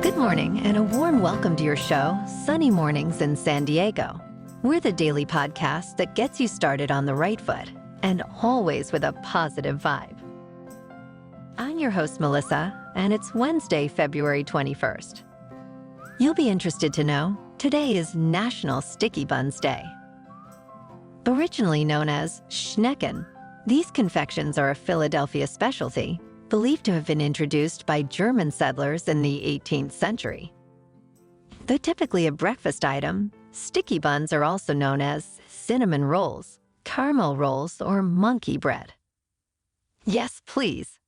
Good morning and a warm welcome to your show, Sunny Mornings in San Diego. We're the daily podcast that gets you started on the right foot and always with a positive vibe. I'm your host, Melissa, and it's Wednesday, February 21st. You'll be interested to know today is National Sticky Buns Day. Originally known as Schnecken, these confections are a Philadelphia specialty believed to have been introduced by German settlers in the 18th century. Though typically a breakfast item, sticky buns are also known as cinnamon rolls, caramel rolls, or monkey bread. Yes, please.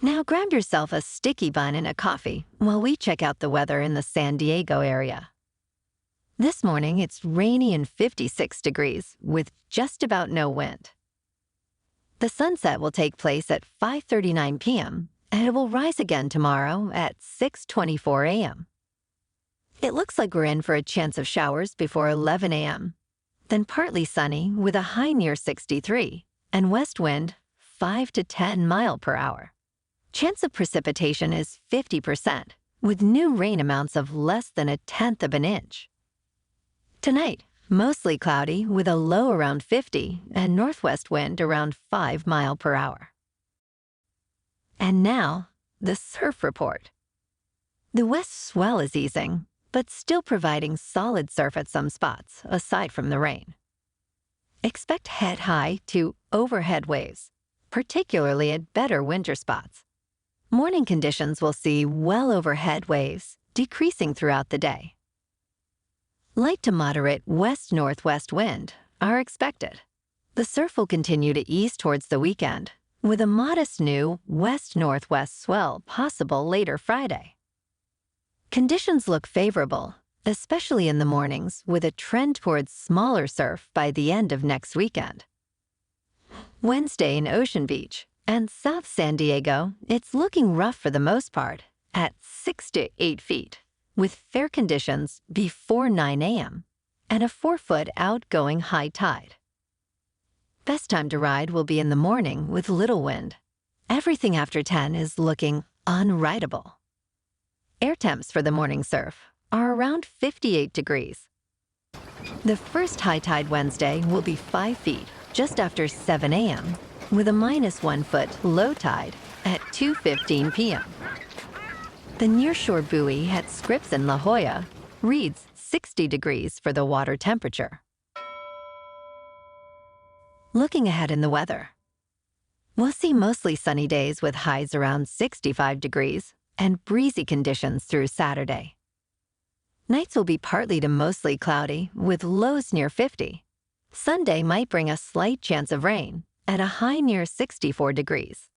Now grab yourself a sticky bun and a coffee while we check out the weather in the San Diego area. This morning, it's rainy and 56 degrees with just about no wind. The sunset will take place at 5:39 p.m., and it will rise again tomorrow at 6:24 a.m. It looks like we're in for a chance of showers before 11 a.m., then partly sunny with a high near 63, and west wind 5 to 10 miles per hour. Chance of precipitation is 50%, with new rain amounts of less than 1/10 of an inch. Tonight, mostly cloudy with a low around 50 and northwest wind around 5 miles per hour. And now, the surf report. The west swell is easing, but still providing solid surf at some spots, aside from the rain. Expect head-high to overhead waves, particularly at better winter spots. Morning conditions will see well overhead waves, decreasing throughout the day. Light to moderate west-northwest wind are expected. The surf will continue to ease towards the weekend, with a modest new west-northwest swell possible later Friday. Conditions look favorable, especially in the mornings, with a trend towards smaller surf by the end of next weekend. Wednesday in Ocean Beach and South San Diego, it's looking rough for the most part, at 6 to 8 feet. With fair conditions before 9 a.m. and a 4-foot outgoing high tide. Best time to ride will be in the morning with little wind. Everything after 10 is looking unrideable. Air temps for the morning surf are around 58 degrees. The first high tide Wednesday will be 5 feet just after 7 a.m. with a -1 foot low tide at 2:15 p.m. The nearshore buoy at Scripps in La Jolla reads 60 degrees for the water temperature. Looking ahead in the weather, we'll see mostly sunny days with highs around 65 degrees and breezy conditions through Saturday. Nights will be partly to mostly cloudy with lows near 50. Sunday might bring a slight chance of rain at a high near 64 degrees.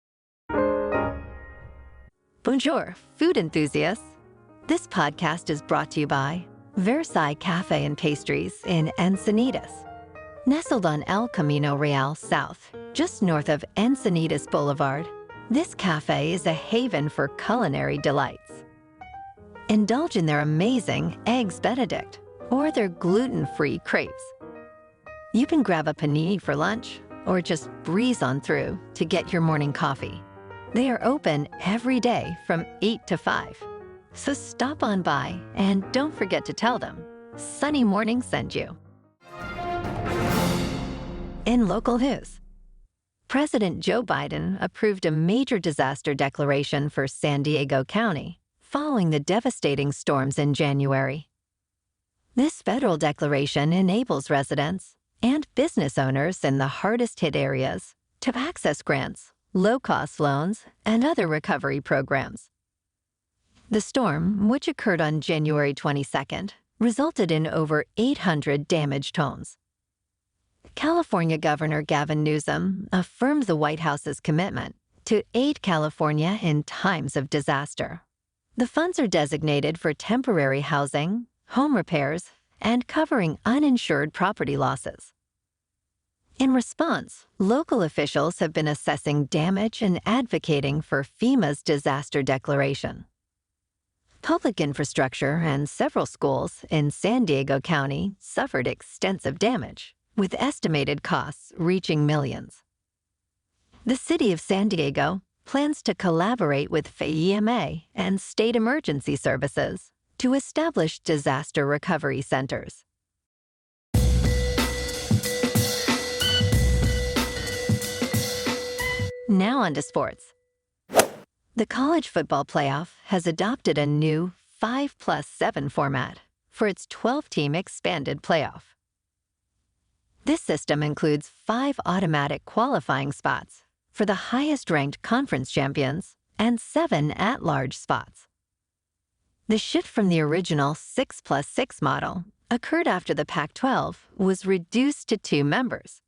Bonjour, food enthusiasts. This podcast is brought to you by Versailles Cafe and Pastries in Encinitas. Nestled on El Camino Real South, just north of Encinitas Boulevard, this cafe is a haven for culinary delights. Indulge in their amazing Eggs Benedict or their gluten-free crepes. You can grab a panini for lunch or just breeze on through to get your morning coffee. They are open every day from 8 to 5. So stop on by and don't forget to tell them Sunny Morning sent you. In local news, President Joe Biden approved a major disaster declaration for San Diego County following the devastating storms in January. This federal declaration enables residents and business owners in the hardest-hit areas to access grants, low-cost loans, and other recovery programs. The storm, which occurred on January 22nd, resulted in over 800 damaged homes. California Governor Gavin Newsom affirmed the White House's commitment to aid California in times of disaster. The funds are designated for temporary housing, home repairs, and covering uninsured property losses. In response, local officials have been assessing damage and advocating for FEMA's disaster declaration. Public infrastructure and several schools in San Diego County suffered extensive damage, with estimated costs reaching millions. The city of San Diego plans to collaborate with FEMA and state emergency services to establish disaster recovery centers. Now on to sports. The college football playoff has adopted a new 5+7 format for its 12-team expanded playoff. This system includes 5 automatic qualifying spots for the highest-ranked conference champions and 7 at-large spots. The shift from the original 6+6 model occurred after the Pac-12 was reduced to 2 members.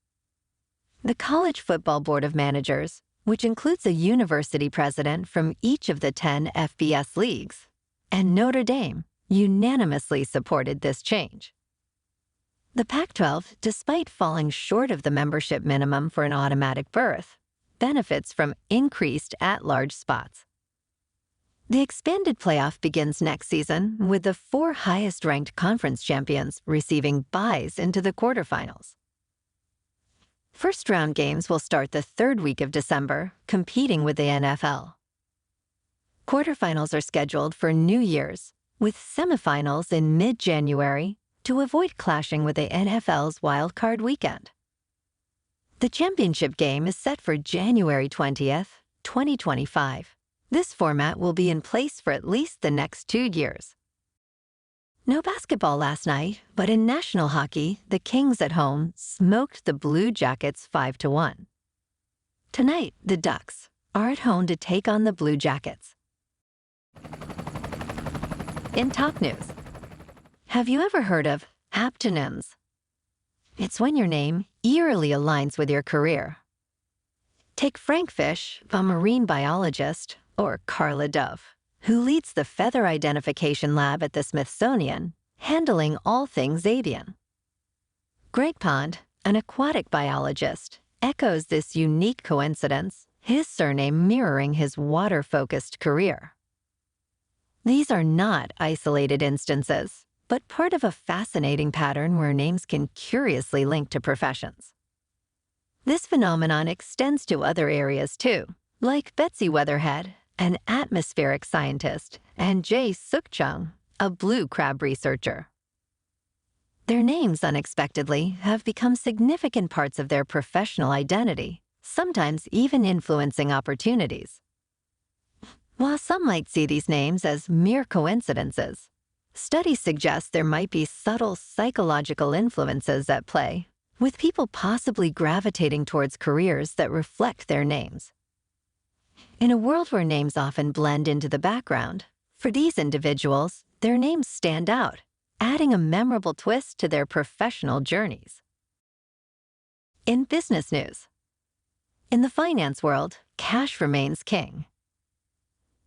The College Football Board of Managers, which includes a university president from each of the 10 FBS leagues, and Notre Dame, unanimously supported this change. The Pac-12, despite falling short of the membership minimum for an automatic berth, benefits from increased at-large spots. The expanded playoff begins next season with the 4 highest-ranked conference champions receiving byes into the quarterfinals. First-round games will start the 3rd week of December, competing with the NFL. Quarterfinals are scheduled for New Year's, with semifinals in mid-January to avoid clashing with the NFL's Wild Card weekend. The championship game is set for January 20th, 2025. This format will be in place for at least the next 2 years. No basketball last night, but in national hockey, the Kings at home smoked the Blue Jackets 5-1. Tonight, the Ducks are at home to take on the Blue Jackets. In top news, have you ever heard of aptonyms? It's when your name eerily aligns with your career. Take Frank Fish, a marine biologist, or Carla Dove, who leads the feather identification lab at the Smithsonian, handling all things avian. Greg Pond, an aquatic biologist, echoes this unique coincidence, his surname mirroring his water-focused career. These are not isolated instances, but part of a fascinating pattern where names can curiously link to professions. This phenomenon extends to other areas too, like Betsy Weatherhead, an atmospheric scientist, and Jay Suk-chung, a blue crab researcher. Their names, unexpectedly, have become significant parts of their professional identity, sometimes even influencing opportunities. While some might see these names as mere coincidences, studies suggest there might be subtle psychological influences at play, with people possibly gravitating towards careers that reflect their names. In a world where names often blend into the background, for these individuals, their names stand out, adding a memorable twist to their professional journeys. In business news, in the finance world, cash remains king.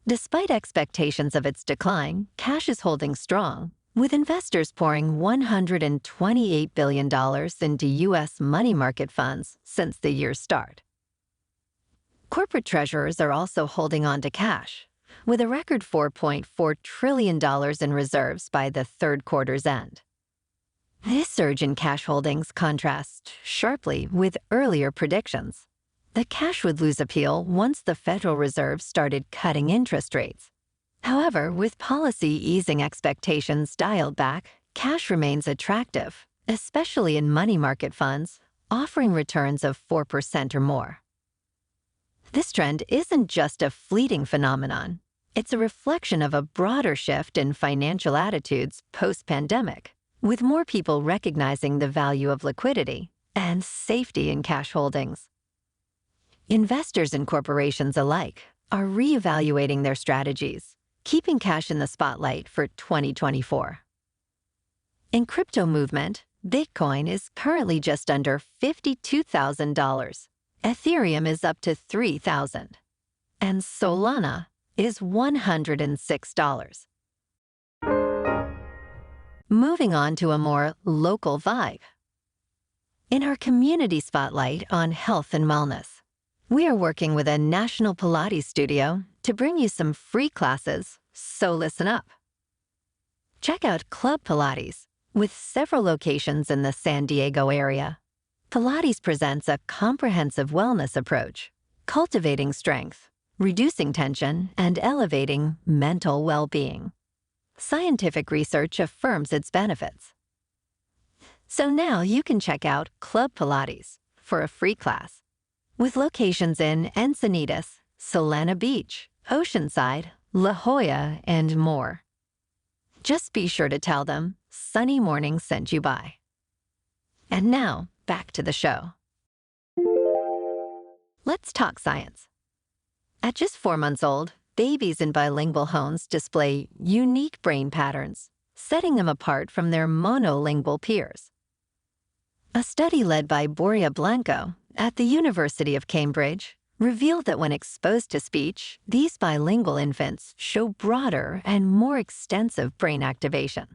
Despite expectations of its decline, cash is holding strong, with investors pouring $128 billion into U.S. money market funds since the year's start. Corporate treasurers are also holding on to cash, with a record $4.4 trillion in reserves by the 3rd quarter's end. This surge in cash holdings contrasts sharply with earlier predictions that cash would lose appeal once the Federal Reserve started cutting interest rates. However, with policy easing expectations dialed back, cash remains attractive, especially in money market funds, offering returns of 4% or more. This trend isn't just a fleeting phenomenon. It's a reflection of a broader shift in financial attitudes post-pandemic, with more people recognizing the value of liquidity and safety in cash holdings. Investors and corporations alike are reevaluating their strategies, keeping cash in the spotlight for 2024. In crypto movement, Bitcoin is currently just under $52,000. Ethereum is up to $3,000, and Solana is $106. Moving on to a more local vibe. In our community spotlight on health and wellness, we are working with a National Pilates studio to bring you some free classes, so listen up. Check out Club Pilates, with several locations in the San Diego area. Pilates presents a comprehensive wellness approach, cultivating strength, reducing tension and elevating mental well-being. Scientific research affirms its benefits. So now you can check out Club Pilates for a free class, with locations in Encinitas, Solana Beach, Oceanside, La Jolla, and more. Just be sure to tell them Sunny Mornings sent you by. And now, back to the show. Let's talk science. At just 4 months old, babies in bilingual homes display unique brain patterns, setting them apart from their monolingual peers. A study led by Boria Blanco at the University of Cambridge revealed that when exposed to speech, these bilingual infants show broader and more extensive brain activation.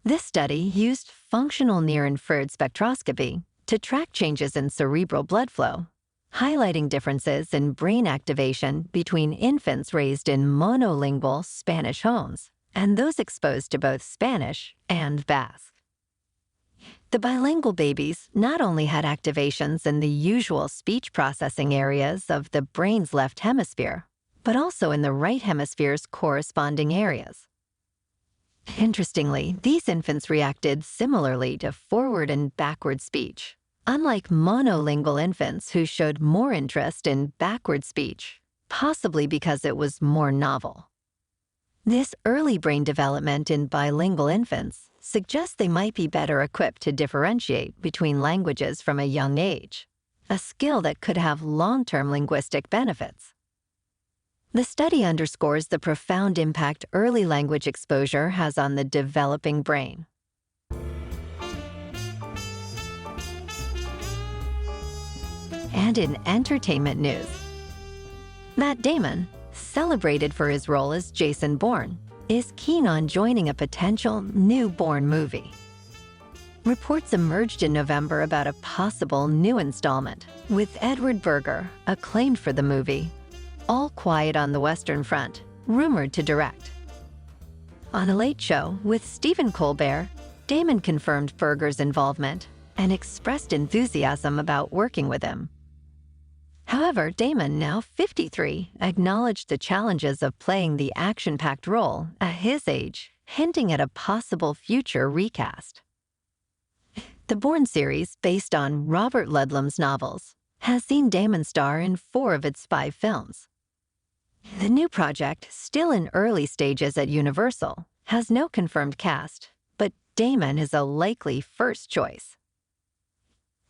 This study used functional near-infrared spectroscopy to track changes in cerebral blood flow, highlighting differences in brain activation between infants raised in monolingual Spanish homes and those exposed to both Spanish and Basque. The bilingual babies not only had activations in the usual speech processing areas of the brain's left hemisphere, but also in the right hemisphere's corresponding areas. Interestingly, these infants reacted similarly to forward and backward speech, unlike monolingual infants who showed more interest in backward speech, possibly because it was more novel. This early brain development in bilingual infants suggests they might be better equipped to differentiate between languages from a young age, a skill that could have long-term linguistic benefits. The study underscores the profound impact early language exposure has on the developing brain. And in entertainment news, Matt Damon, celebrated for his role as Jason Bourne, is keen on joining a potential new Bourne movie. Reports emerged in November about a possible new installment, with Edward Berger, acclaimed for the movie, All Quiet on the Western Front, rumored to direct. On a Late Show with Stephen Colbert, Damon confirmed Berger's involvement and expressed enthusiasm about working with him. However, Damon, now 53, acknowledged the challenges of playing the action-packed role at his age, hinting at a possible future recast. The Bourne series, based on Robert Ludlum's novels, has seen Damon star in 4 of its 5 films. The new project, still in early stages at Universal, has no confirmed cast, but Damon is a likely first choice.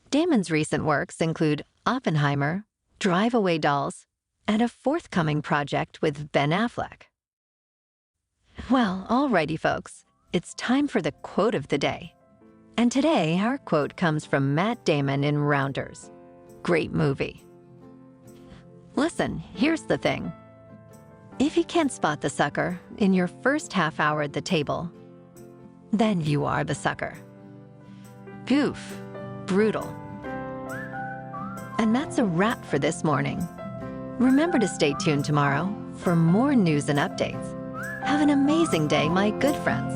Damon's recent works include Oppenheimer, Drive-Away Dolls, and a forthcoming project with Ben Affleck. Well, alrighty folks, it's time for the quote of the day. And today, our quote comes from Matt Damon in Rounders. Great movie. Listen, here's the thing. If you can't spot the sucker in your first half hour at the table, then you are the sucker. Goof. Brutal. And that's a wrap for this morning. Remember to stay tuned tomorrow for more news and updates. Have an amazing day, my good friends.